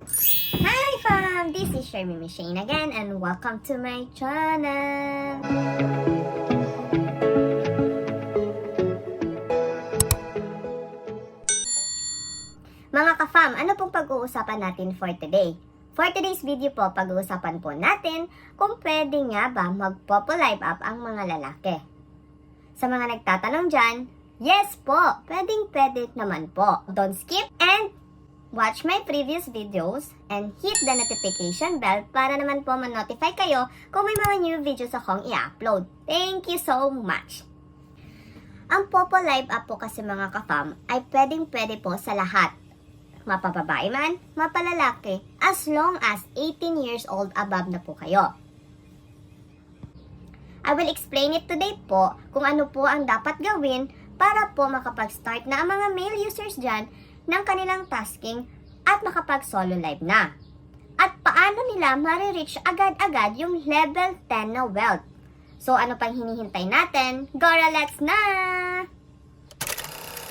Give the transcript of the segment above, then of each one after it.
Hi fam! This is Shermie Shane again and welcome to my channel! Mga ka-fam, ano pong pag-uusapan natin for today? For today's video po, pag-uusapan po natin kung pwede nga ba mag-popo-live up ang mga lalaki. Sa mga nagtatanong dyan, yes po! Pwedeng-pwede naman po. Don't skip and watch my previous videos and hit the notification bell para naman po ma-notify kayo kung may mga new videos akong i-upload. Thank you so much! Ang Popo Live Up po kasi mga ka-fam ay pwedeng-pwede po sa lahat. Mapababae man, mapalalaki, as long as 18 years old above na po kayo. I will explain it today po kung ano po ang dapat gawin para po makapag-start na ang mga male users dyan ng kanilang tasking at makapag-solo live na. At paano nila marireach agad-agad yung level 10 na wealth. So ano pang hinihintay natin? Gora, let's na!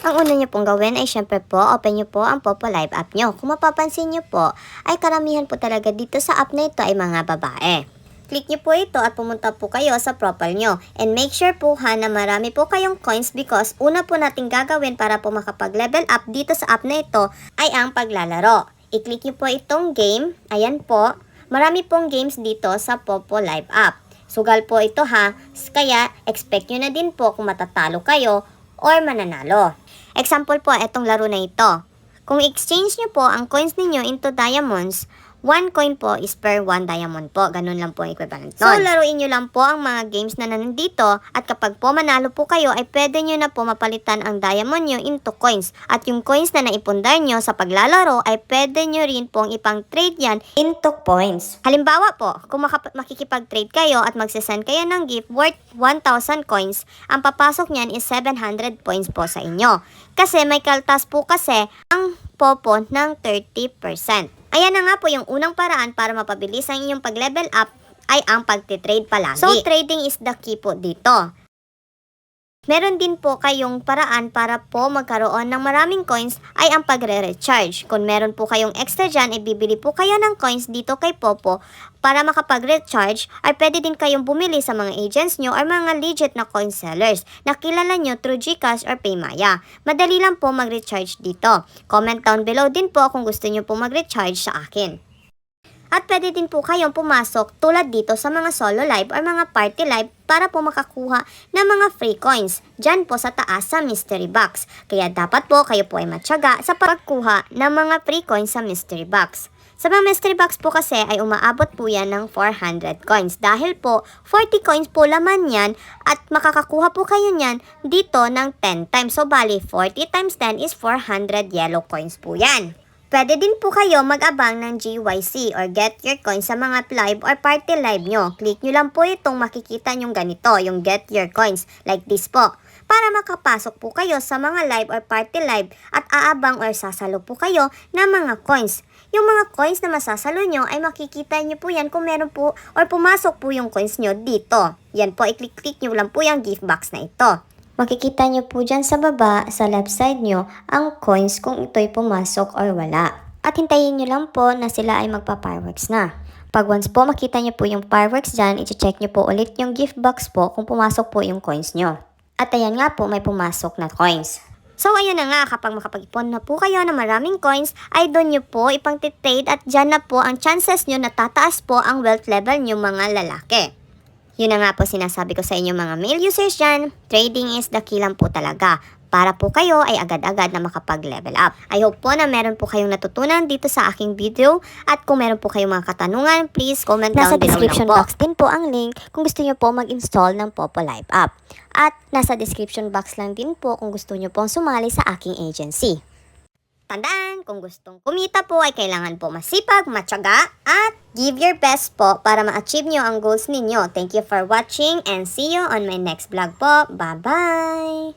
Ang una nyo pong gawin ay syempre po, open nyo po ang Popo Live app nyo. Kung mapapansin nyo po, ay karamihan po talaga dito sa app na ito ay mga babae. Click nyo po ito at pumunta po kayo sa profile nyo. And make sure po na marami po kayong coins because una po nating gagawin para po makapag-level up dito sa app na ito ay ang paglalaro. I-click nyo po itong game. Ayan po. Marami pong games dito sa Popo Live app. Sugal po ito ha. Kaya expect nyo na din po kung matatalo kayo or mananalo. Example po, itong laro na ito. Kung exchange nyo po ang coins ninyo into diamonds, 1 coin po is per 1 diamond po. Ganun lang po ang equivalent nun. So, laruin nyo lang po ang mga games na nandito at kapag po manalo po kayo, ay pwede nyo na po mapalitan ang diamond nyo into coins. At yung coins na naipundar nyo sa paglalaro, ay pwede nyo rin pong ipang trade yan into points. Halimbawa po, kung makikipag-trade kayo at magsasend kayo ng gift worth 1,000 coins, ang papasok niyan is 700 points po sa inyo. Kasi may kaltas po kasi ang Popo ng 30%. Ayan na nga po yung unang paraan para mapabilis ang inyong pag-level up ay ang pagtitrade palagi. So, trading is the key po dito. Meron din po kayong paraan para po magkaroon ng maraming coins ay ang pagre-recharge. Kung meron po kayong extra dyan, ibibili po kayo ng coins dito kay Popo para makapag-recharge ay pwede din kayong bumili sa mga agents nyo or mga legit na coin sellers na kilala nyo through GCash or Paymaya. Madali lang po mag-recharge dito. Comment down below din po kung gusto nyo po mag-recharge sa akin. At pwede din po kayong pumasok tulad dito sa mga solo live or mga party live para po makakuha ng mga free coins dyan po sa taas sa mystery box. Kaya dapat po kayo po ay matyaga sa pagkuha ng mga free coins sa mystery box. Sa mga mystery box po kasi ay umaabot po yan ng 400 coins dahil po 40 coins po laman yan at makakakuha po kayo niyan dito ng 10 times. So bali 40 times 10 is 400 yellow coins po yan. Pwede din po kayo mag-abang ng GYC or Get Your Coins sa mga live or party live nyo. Click nyo lang po itong makikita nyong ganito, yung Get Your Coins, like this po. Para makapasok po kayo sa mga live or party live at aabang or sasalo po kayo ng mga coins. Yung mga coins na masasalo nyo ay makikita nyo po yan kung meron po or pumasok po yung coins nyo dito. Yan po, i-click nyo lang po yung gift box na ito. Makikita nyo po dyan sa baba, sa left side nyo, ang coins kung ito'y pumasok or wala. At hintayin nyo lang po na sila ay magpa-fireworks na. Pag once po makita nyo po yung fireworks dyan, i-check nyo po ulit yung gift box po kung pumasok po yung coins nyo. At ayan nga po, may pumasok na coins. So ayun na nga, kapag makapag-ipon na po kayo ng maraming coins, ay doon nyo po ipang trade at dyan na po ang chances nyo na tataas po ang wealth level nyo mga lalaki. Yun na nga po sinasabi ko sa inyo mga male users dyan, trading is the key lang po talaga para po kayo ay agad-agad na makapag-level up. I hope po na meron po kayong natutunan dito sa aking video at kung meron po kayong mga katanungan, please comment down below lang po. Nasa description box din po ang link kung gusto nyo po mag-install ng Popo Live app. At nasa description box lang din po kung gusto nyo pong sumali sa aking agency. Tandaan, kung gustong kumita po ay kailangan po masipag, matyaga, at give your best po para ma-achieve nyo ang goals ninyo. Thank you for watching and see you on my next vlog po. Bye-bye!